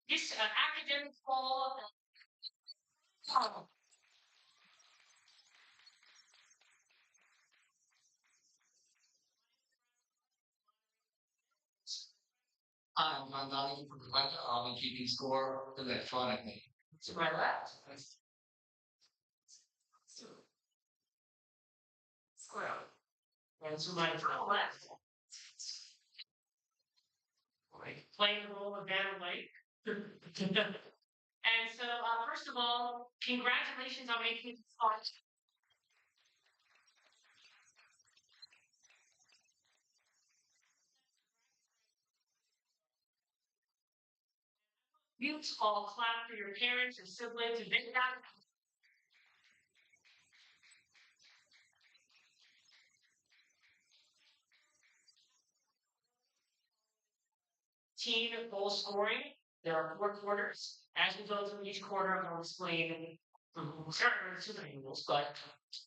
This academic fall. Oh, I'm not looking for the I'll be keeping score electronically. To my left. Square. And to my left. Like playing the role of Van Lake. And so, first of all, congratulations on making it fun. You all clap for your parents and siblings and big guys. Team goal scoring. There are four quarters. As we go through each quarter, I'm going to explain certain rules, but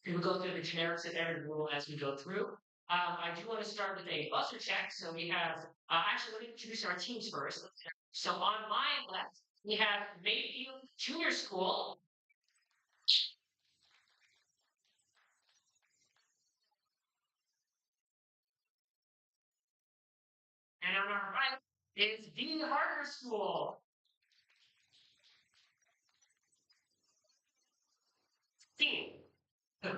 we will go through the generics of every rule as we go through. I do want to start with a buzzer check. So we have, actually, let me introduce our teams first. So on my left, we have Mayfield Junior School. And on our right is Dean Harper School. Team. And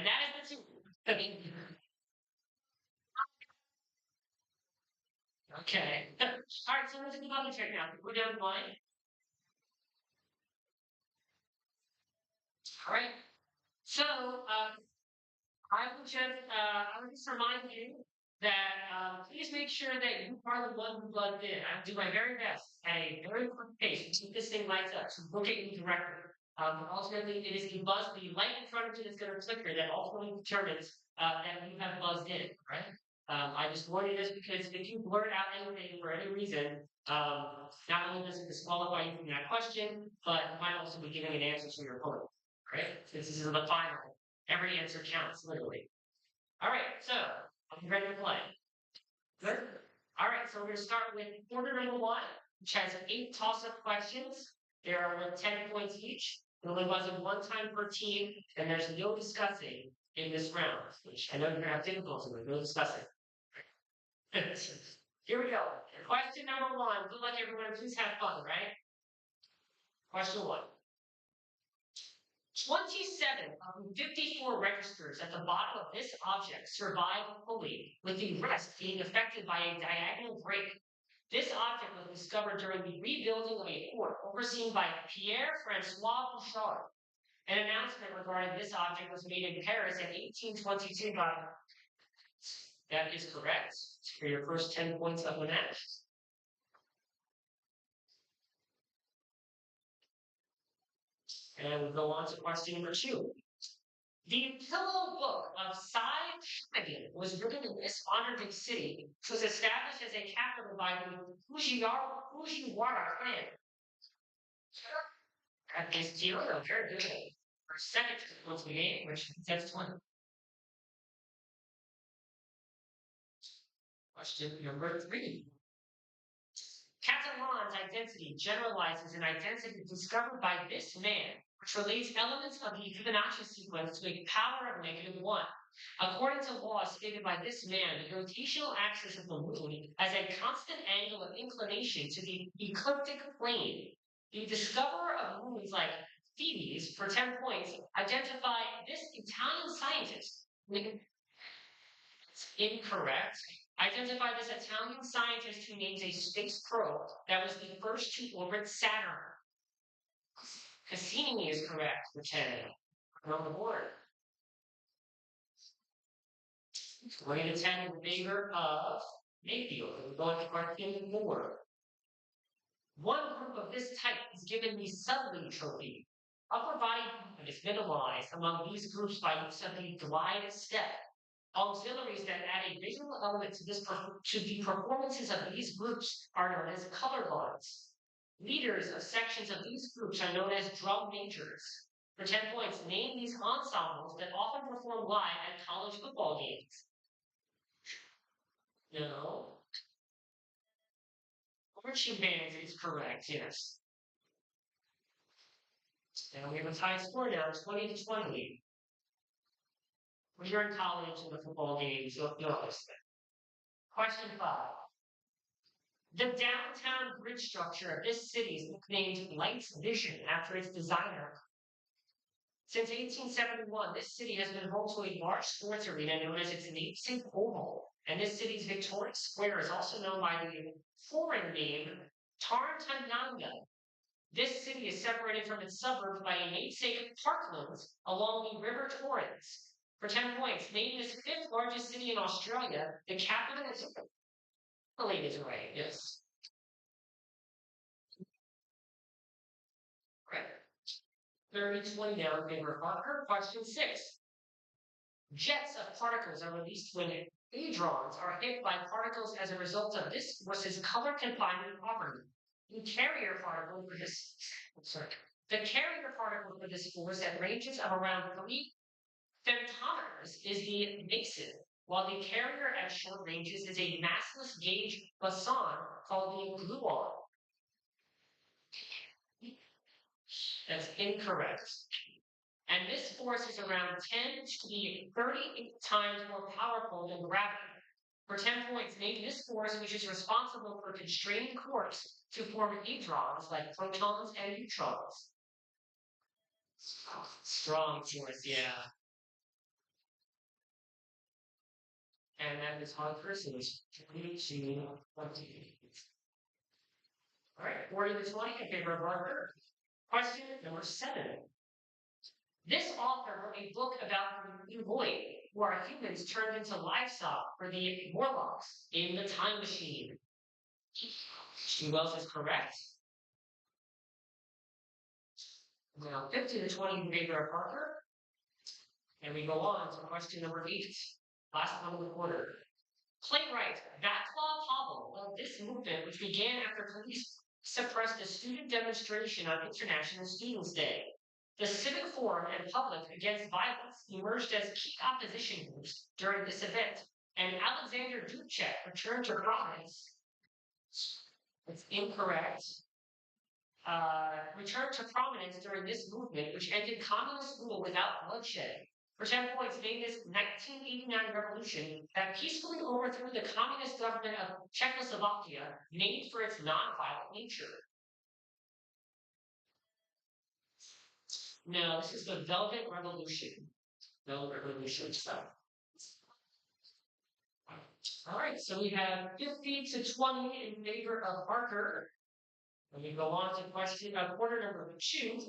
that is the team. Okay. All right, so let's do another check now. We're down one. All right. So I would just remind you that please make sure that you are the one who plugged in. I do my very best at a very quick pace to keep this thing lights up, to look at you directly. Ultimately, it is the light in front of you that's going to flicker that ultimately determines that you have buzzed in, right? I just warn you this because if you blurt out anything for any reason, not only does it disqualify you from that question, but might also be giving an answer to your opponent, right? This is the final. Every answer counts, literally. All right, so are you ready to play? Good. All right, so we're going to start with quarter number one, which has eight toss-up questions. There are worth 10 points each. It only was one time per team, and there's no discussing in this round, which I know you're going to have difficulty with. No discussing. Here we go. Question number one. Good luck, everyone. Please have fun, right? Question one. 27 of the 54 registers at the bottom of this object survive fully, with the rest being affected by a diagonal break. This object was discovered during the rebuilding of a fort overseen by Pierre-Francois Bouchard. An announcement regarding this object was made in Paris in 1822 by... That is correct. For your first 10 points of the match. And we'll go on to question number two. The Pillow Book of Sai Shogun was written in this modern-day city, which was established as a capital by the Fujiwara clan. That is zero. Very good. Our second was the game, which that's one. Question number three. Catalan's identity generalizes an identity discovered by this man, which relates elements of the Fibonacci sequence to a power of -1. According to laws stated by this man, the rotational axis of the moon has a constant angle of inclination to the ecliptic plane. The discoverer of moons like Phoebes, for 10 points, identify this Italian scientist. Incorrect. Identify this Italian scientist who names a space probe that was the first to orbit Saturn. Cassini is correct for 10. On the board. 20 to 10 in favor of Mayfield. We're going to question 4. One group of this type is given the Sudley trophy. Upper body movement is minimalized among these groups by use of the glide step. Auxiliaries that add a visual element to the performances of these groups are known as color lines. Leaders of sections of these groups are known as drum majors. For 10 points, name these ensembles that often perform live at college football games. No. Marching bands is correct, yes. And we have a tie score now, 20-20. When you're in college in the football games, you'll understand. Question 5. The downtown bridge structure of this city is nicknamed Light's Vision after its designer. Since 1871, this city has been home to a large sports arena known as its namesake Oval. And this city's Victoria Square is also known by the foreign name Tartaglia. This city is separated from its suburbs by a namesake parkland along the River Torrens. For 10 points, named as fifth largest city in Australia, the capital is Adelaide is right, yes. Right. 30-20 now in favor of Parker. Question 6. Jets of particles are released when hadrons are hit by particles as a result of this force's color confinement property. The carrier particle for this sorry. The carrier particle for this force at ranges of around 3 femtometers is the mason, while the carrier at short ranges is a massless gauge boson called the gluon. That's incorrect. And this force is around 10 to the 38 times more powerful than gravity. For 10 points, name this force which is responsible for constraining quarks to form hadrons like protons and neutrons. Strong force, yeah. And that is how person is 22-20. All right, 40-20 in favor of Barker. Question number 7. This author wrote a book about the Void, who are humans turned into livestock for the Morlocks in the Time Machine. Who else is correct? Now 50-20 in favor of Parker. And we go on to question number 8. Last one of the quarter. Playwright Václav Havel of this movement, which began after police suppressed a student demonstration on International Students' Day. The civic forum and public against violence emerged as key opposition groups during this event, and Alexander Dubček returned to prominence. It's incorrect. Returned to prominence during this movement, which ended communist rule without bloodshed. For 10 points, named this 1989 revolution that peacefully overthrew the communist government of Czechoslovakia, named for its nonviolent nature. No, this is the Velvet Revolution. Velvet Revolution stuff. All right, so we have 50-20 in favor of Parker. Let me go on to quarter number 2.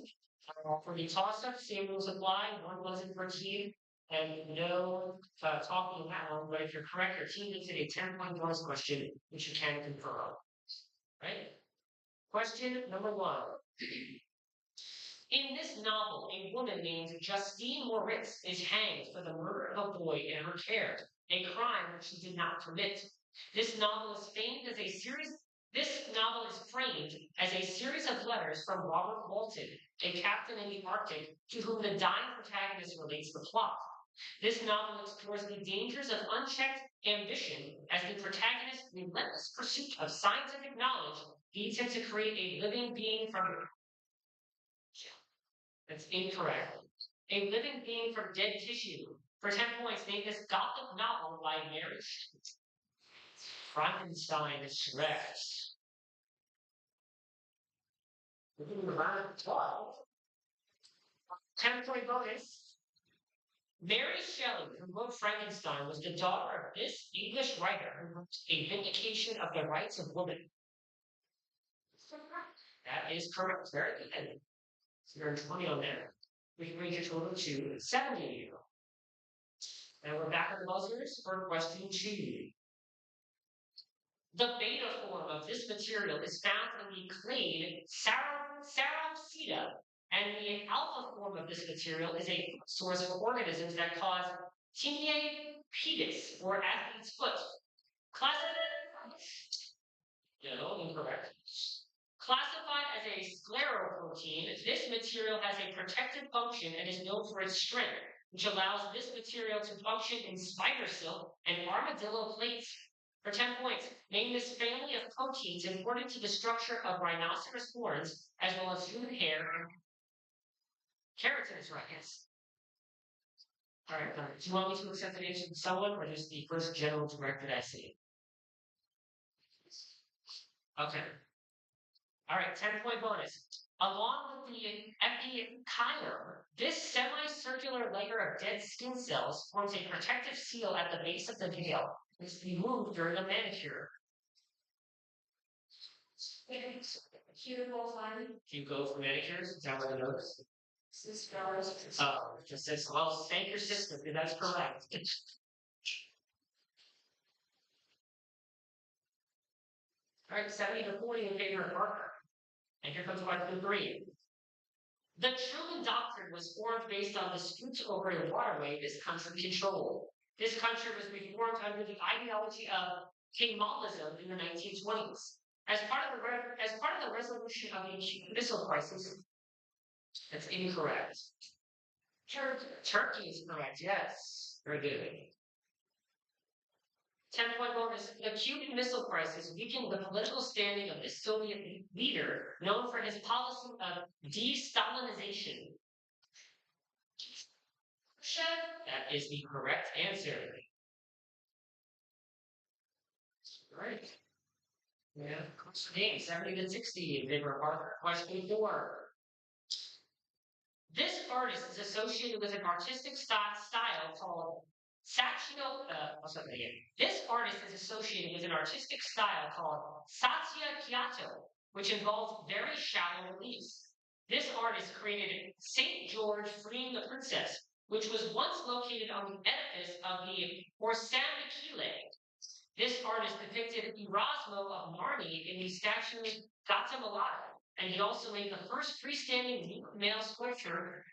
For the toss-up, same rules apply. One buzzer per team, and no talking in that one. But if you're correct, your team gets a 10-point bonus question, which you can confirm. Right? Question number 1. In this novel, a woman named Justine Moritz is hanged for the murder of a boy in her care, a crime which she did not commit. This novel is framed as a series of letters from Robert Walton, a captain in the Arctic, to whom the dying protagonist relates the plot. This novel explores the dangers of unchecked ambition as the protagonist's relentless pursuit of scientific knowledge leads him to create a living being from... That's incorrect. A living being from dead tissue. For 10 points, name this Gothic novel by Mary Frankenstein is correct. 10-point bonus. Mary Shelley, who wrote Frankenstein, was the daughter of this English writer who wrote A Vindication of the Rights of Women. That is correct. Very good. So you're 20 on there. Which brings your total to 70. And we're back on the buzzers for question 2. The beta form of this material is found in the clade Saropsida, and the alpha form of this material is a source of organisms that cause tinea pedis, or athlete's foot. Incorrect. Classified as a scleroprotein, this material has a protective function and is known for its strength, which allows this material to function in spider silk and armadillo plates. For 10 points, name this family of proteins important to the structure of rhinoceros horns, as well as human hair and keratin is right, yes. All right, do you want me to accept an answer from someone or just the first general directed I see? Okay. All right, 10-point bonus. Along with the epichyme, this semicircular layer of dead skin cells forms a protective seal at the base of the nail. It is removed during a manicure. Do you go for manicures? Is that what I noticed? Oh, just says, well, thank your sister, because that's correct. All right, 70 to 40 in favor of Parker. And here comes question 3. The Truman Doctrine was formed based on disputes over a waterway this country controlled. This country was reformed under the ideology of Kemalism in the 1920s. As part of the resolution of the Cuban Missile Crisis, that's incorrect. Turkey is correct, yes. Very good. 10-point bonus. The Cuban Missile Crisis weakened the political standing of this Soviet leader, known for his policy of de-Stalinization. That is the correct answer. Right. Yeah. Game 70 to 60 in favor of Parker. Question 4. This artist is associated with an artistic style called Sachio. This artist is associated with an artistic style called Satya which involves very shallow reliefs. This artist created Saint George freeing the princess, which was once located on the edifice of the Orsanmichele. This artist depicted Erasmo of Marni in the statue Gattamelata, and he also made the first freestanding male sculpture.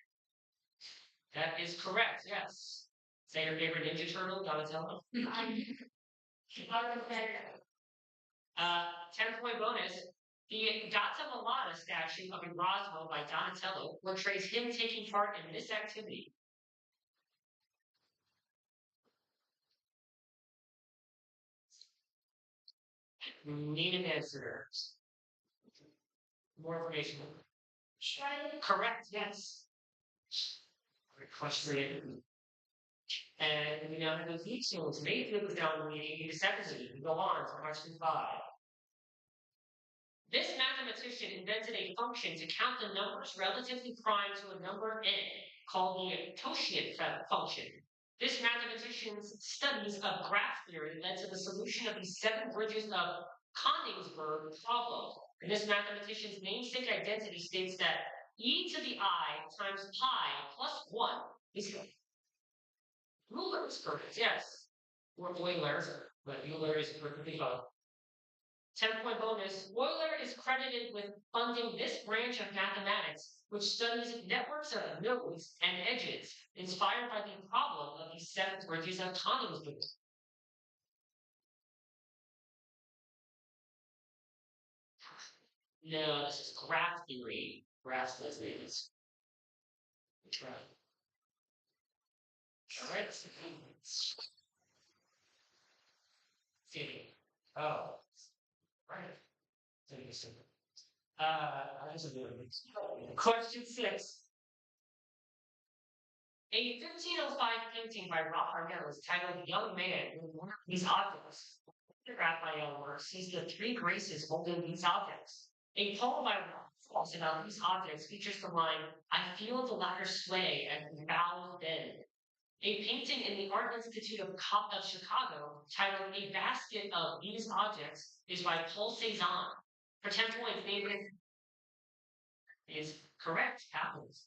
That is correct, yes. Say your favorite Ninja Turtle, Donatello. 10-point bonus. The Gattamelata statue of Erasmo by Donatello portrays him taking part in this activity. Need an answer. More information. Correct, yes. Question 3. And we now have those details. Mayfield was down the meeting in separately. We go on to question 5. This mathematician invented a function to count the numbers relatively prime to a number n, called the Totient function. This mathematician's studies of graph theory led to the solution of the 7 bridges of Konigsberg problem. And this mathematician's namesake identity states that e to the I times pi plus 1 is Euler is perfect, yes. Or Euler, but Euler is perfectly fine. 10-point bonus. Euler is credited with funding this branch of mathematics, which studies networks of nodes and edges, inspired by the problem of the 7 bridges of Konigsberg. No, this is graph theory. Graph theory is. All right. Oh, right. Question 6. A 1505 painting by Raphael is titled Young Man with one of these objects. Raphael works sees the 3 graces holding these objects. A poem by Raphael about these objects features the line, I feel the ladder sway and the bowels bend. A painting in the Art Institute of Chicago titled A Basket of These Objects is by Paul Cézanne. For 10 points, David is correct. Apples.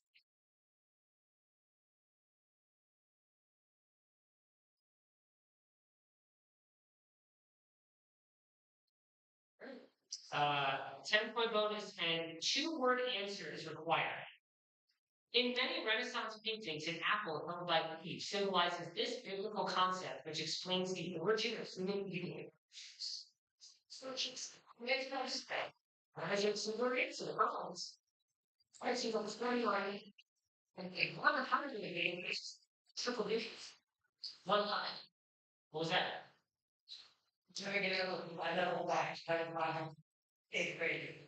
Right. 10-point bonus and 2-word answer is required. In many Renaissance paintings, an apple held by Eve symbolizes this biblical concept, which explains the origin of human being. I get some good answer. I see what's going on. And 100 in the game is triple digits. 1 line. What was that? I know that. Eighth grade.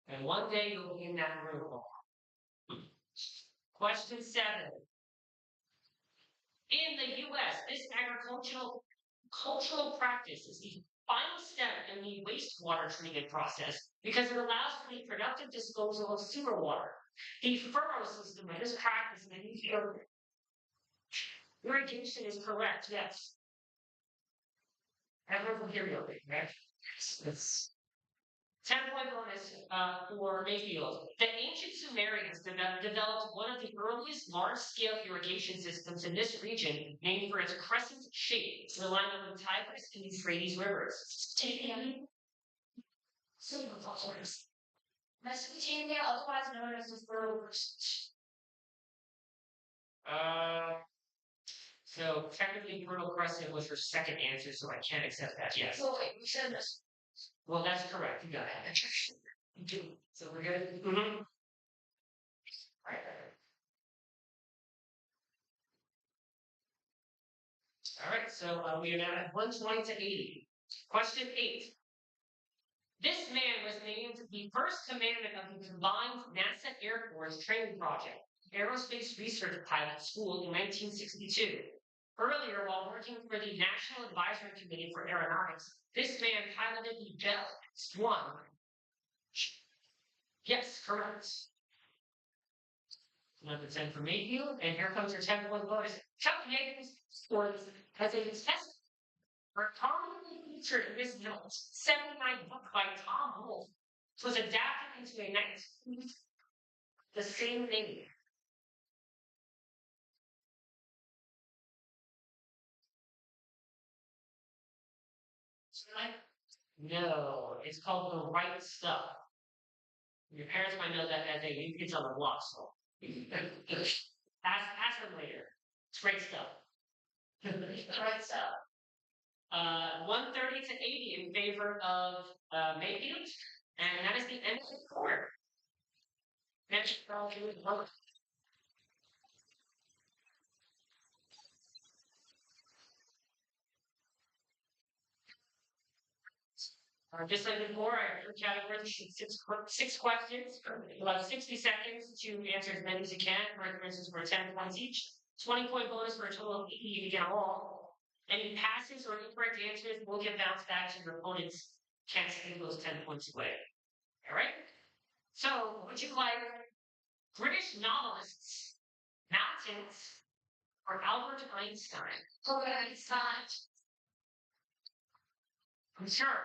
And one day you'll be in that room. Question 7. In the U.S., this agricultural cultural practice is the final step in the wastewater treatment process because it allows for the productive disposal of sewer water. The furrow system that is practiced in the irrigation is correct, yes. Everyone will hear you, right? Yes. 10-point bonus for Mayfield. The ancient Sumerians developed one of the earliest large-scale irrigation systems in this region, named for its crescent shape, relying on the Tigris and Euphrates rivers. Mesopotamia, otherwise known as the Fertile Crescent. So technically, Fertile Crescent was your second answer, so I can't accept that. Yes. Oh wait, you said this. Well, that's correct. You got it. So we're good. Mm-hmm. Right. All right. So we are now at 120 to 80. Question 8. This man was named the first commandant of the combined NASA Air Force training project, Aerospace Research Pilot School in 1962. Earlier, while working for the National Advisory Committee for Aeronautics, this man piloted the Bell X-1. Yes, correct. Another 10 for Mayfield, and here comes your 10-point bonus. Chuck Yeager's sports has a test for commonly featured in this note, 79 book by Tom Wolfe, was adapted into a 19 the same name. No, it's called The Right Stuff. Your parents might know that as a new kids on the block, so ask them later. It's great stuff. Right stuff. 130 to 80 in favor of Mayfield, and that is the end of the quarter. Next, just like before, I have categories, six questions. You'll have 60 seconds to answer as many as you can. Recommends for 10 points each. 20-point bonus for a total of 80 if you get them all. Any passes or incorrect answers will get bounced back to your opponents. Can't steal those 10 points away. All right? So, would you like British novelists, mountains, or Albert Einstein? Albert Einstein. I'm sure.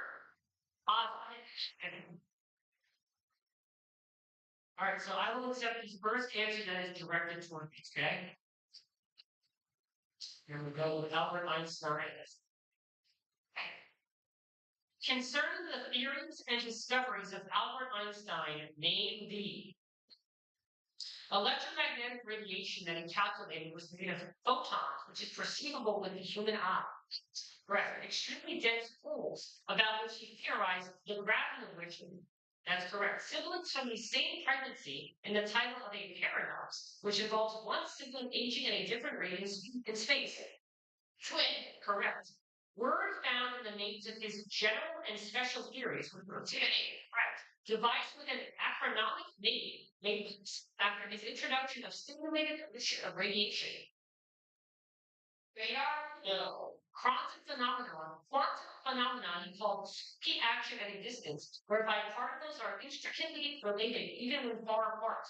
All right, so I will accept the first answer that is directed toward me, okay? Here we go with Albert Einstein. Concerning the theories and discoveries of Albert Einstein, name the electromagnetic radiation that he calculated was made of photons, which is perceivable with the human eye. Correct. Extremely dense pools, about which he theorized the gravity of which. That's correct. Siblings from the same pregnancy in the title of a paradox, which involves one sibling aging at a different rate in space. Twin. Correct. Word found in the names of his general and special theories with relativity. Correct. Device with an acronymic name named after his introduction of stimulated emission of radiation. Radar? No. Quantum phenomenon he called spooky action at a distance, whereby particles are intricately related even when far apart.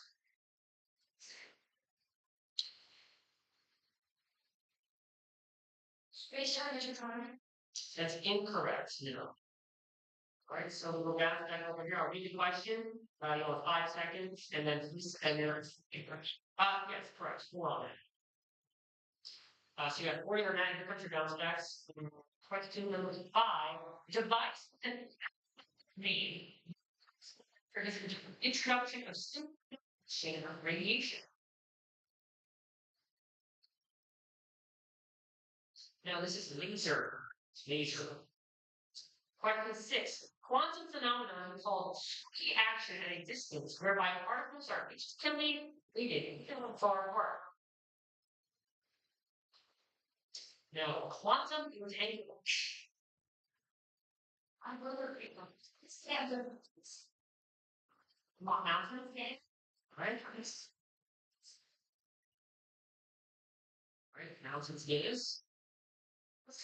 Space-time intertwined? That's incorrect, no. Alright, so we'll go back over here. I'll read the question. You'll have 5 seconds, and then yes, correct. 4 on it. So you have 40 or 9 here comes your bounce backs. Question number 5. Device made for his introduction of simulation of radiation. Now this is laser. It's laser. Question 6. Quantum phenomenon is called spooky action at a distance, whereby particles are instantly related even far apart. No, quantum entanglement. Mountain. Right. Right. Mountains is. Let's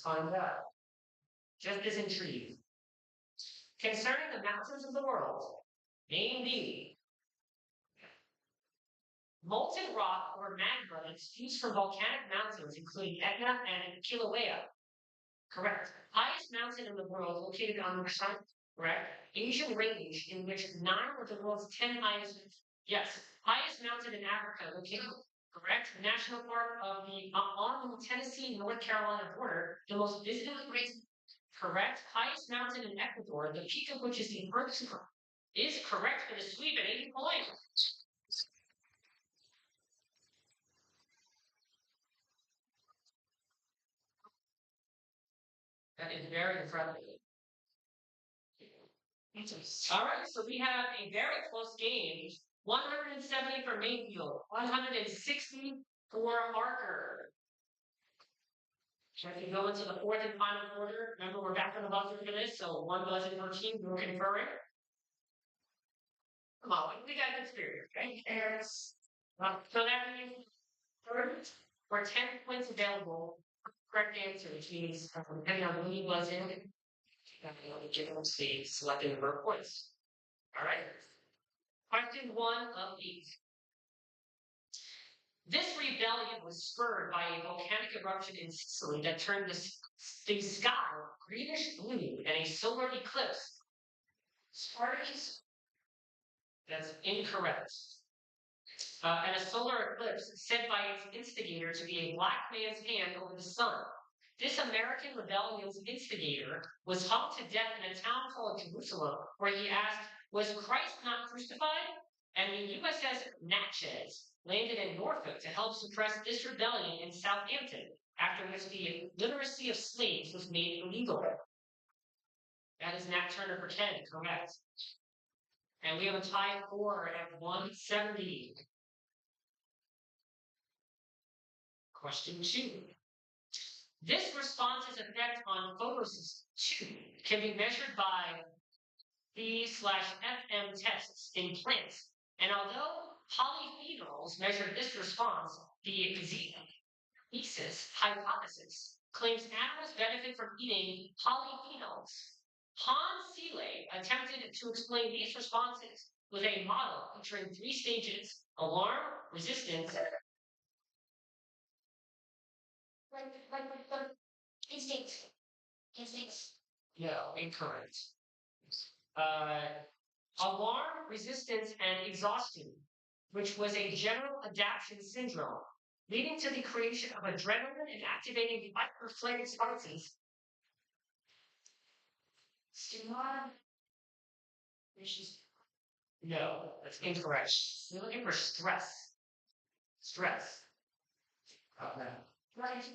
find out. Just as intrigued. Concerning the mountains of the world, name the molten rock or magma that spews from volcanic mountains, including Etna and Kilauea. Correct. Highest mountain in the world, located on the sun. Correct. Asian range, in which 9 of the world's 10 highest. Yes. Highest mountain in Africa, located. Correct. National Park of the on the Tennessee North Carolina border, the most visited place. Correct. Highest mountain in Ecuador, the peak of which is the Earth's is correct for the sweep at 80 points. That is very impressive. All right, so we have a very close game. 170 for Mayfield, 160 for Harker. As we go into the fourth and final quarter, remember we're back on the buzzer for this, so one buzzer per team. We're conferring. Come on, we got good spirit, right? So that means third or 10 points available. Correct answer, which means depending on who you buzz in, give them the selected number of points. All right. Question 1 of 8. This rebellion was spurred by a volcanic eruption in Sicily that turned the sky greenish blue and a solar eclipse. Spartacus? That's incorrect. And a solar eclipse said by its instigator to be a black man's hand over the sun. This American rebellion's instigator was hung to death in a town called Jerusalem, where he asked, "Was Christ not crucified?" And the USS Natchez landed in Norfolk to help suppress this rebellion in Southampton, after which the literacy of slaves was made illegal. That is Nat Turner for 10, correct. And we have a tie score at 170. Question 2. This response's effect on photosynthesis can be measured by C/FM tests in plants. And although polyphenols measure this response, the thesis hypothesis claims animals benefit from eating polyphenols. Hans Seeley attempted to explain these responses with a model featuring 3 stages: alarm, resistance, instinct. Instincts. No, incorrect. Alarm, resistance, and exhaustion, which was a general adaptation syndrome, leading to the creation of adrenaline and activating fight-or-flight responses. Stimuli? No, that's incorrect. We're looking for stress. Stress. Okay. Right.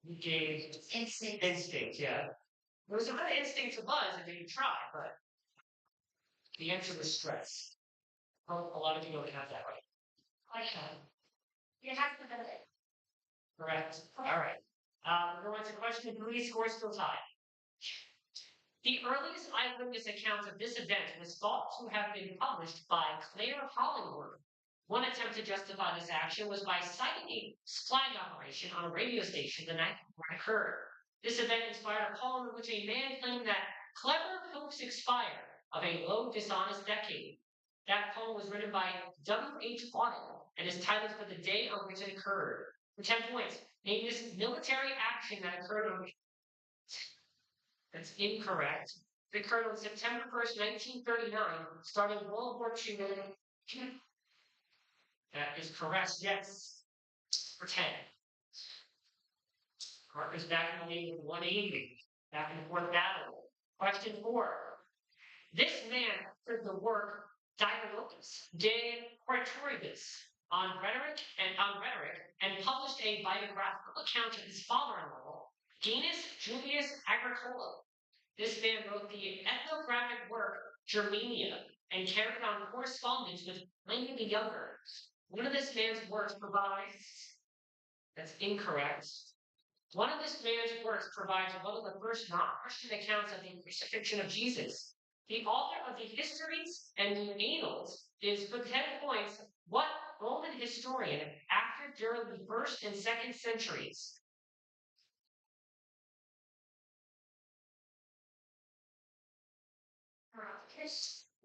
You gave instinct. Instinct, yeah. There was a good instinct to buzz if you try, but the answer was stress. A lot of people would have that right. Okay. You have to know it. Correct. All right. We're going to question 3, score still tied. The earliest eyewitness account of this event was thought to have been published by Claire Hollingworth. One attempt to justify this action was by citing a flag operation on a radio station the night before it occurred. This event inspired a poem in which a man claimed that clever hopes expire of a low, dishonest decade. That poem was written by W.H. Auden and is titled for the day on which it occurred. For 10 points, name this military action that occurred on. That's incorrect. It occurred on September 1st, 1939, starting World War II. That is correct, yes. For 10. Carter's back in the lead with 180. Back in the fourth battle. Question 4. This man did the work Dialogus de Praetoribus on rhetoric and published a biographical account of his father-in-law, Gaius Julius Agricola. This man wrote the ethnographic work Germania and carried on correspondence with Pliny the Younger. One of this man's works provides. That's incorrect. One of this man's works provides one of the first non-Christian accounts of the crucifixion of Jesus. The author of the Histories and the Annals is, for 10 points, what Roman historian acted during the first and second centuries?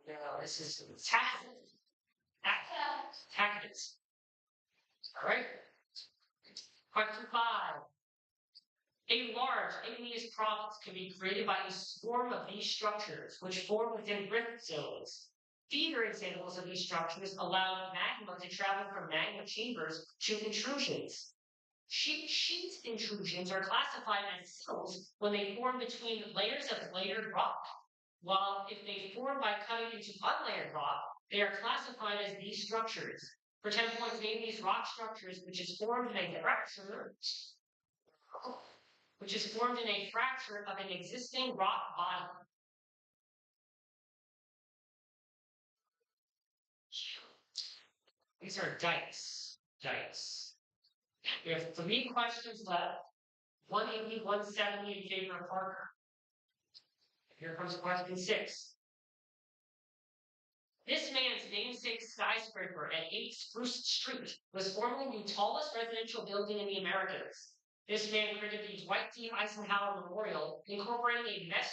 No, this is Tacitus. All right. Question 5. A large igneous province can be created by a swarm of these structures, which form within rift zones. Feeder examples of these structures allow magma to travel from magma chambers to intrusions. Sheet intrusions are classified as sills when they form between layers of layered rock, while if they form by cutting into unlayered rock, they are classified as these structures. For 10 points, name these rock structures which is formed in a fracture of an existing rock body. These are dikes. Dikes. We have 3 questions left. 180, 170 in favor of Parker. Here comes question 6. This man's namesake skyscraper at 8 Spruce Street was formerly the tallest residential building in the Americas. This man created the Dwight D. Eisenhower Memorial, incorporating a mesh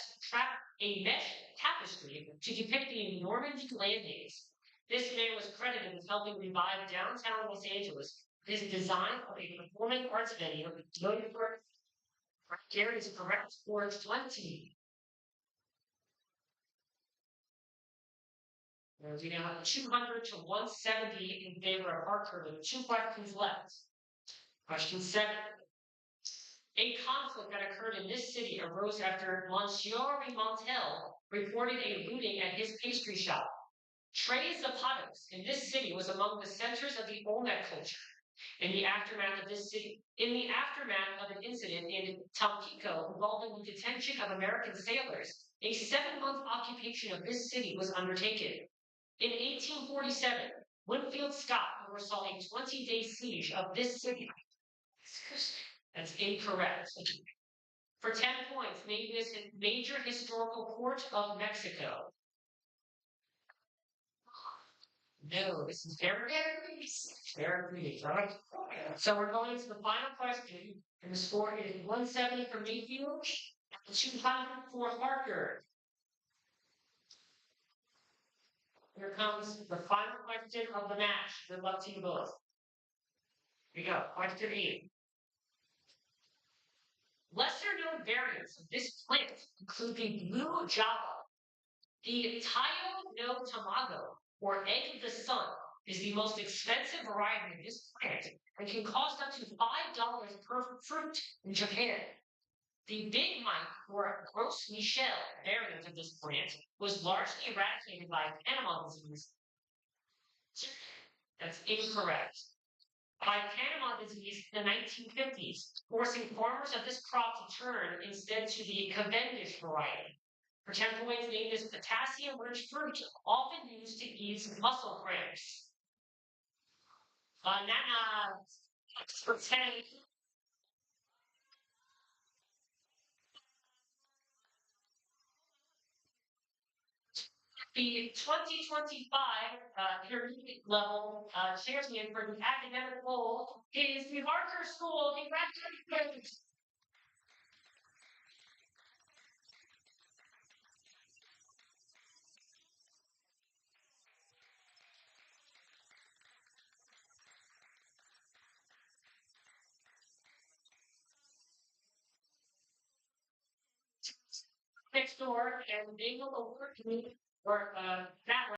tapestry to depict the Normandy landings. This man was credited with helping revive downtown Los Angeles with his design of a performing arts venue noted for Gary's correct for 20. We now have 200 to 170 in favor of Parker with 2 questions left. Question 7. A conflict that occurred in this city arose after Monsieur Montel reported a looting at his pastry shop. Tres Zapatos in this city was among the centers of the Olmec culture. In the aftermath of an incident in Tampico involving the detention of American sailors, a 7-month occupation of this city was undertaken. In 1847, Winfield Scott oversaw a 20-day siege of this city. That's incorrect. For 10 points, name this major historical port of Mexico. No, this is Veracruz. All right. So we're going to the final question, and the score is 170 for Mayfield and 200 for Harker. Here comes the final question of the match. Good luck to you both. Here we go. Question 8. Lesser known variants of this plant include the blue java. The Tayo no Tamago, or egg of the sun, is the most expensive variety of this plant and can cost up to $5 per fruit in Japan. The Big Mike, or Gros Michel variant of this plant was largely eradicated by Panama disease. That's incorrect. By Panama disease in the 1950s, forcing farmers of this crop to turn instead to the Cavendish variety. For 10 points, name this potassium-rich fruit, often used to ease muscle cramps. Bananas. For 10. The 2025 intermediate level champion for the academic bowl is the Harker School. Congratulations! Next door, and they will award me or that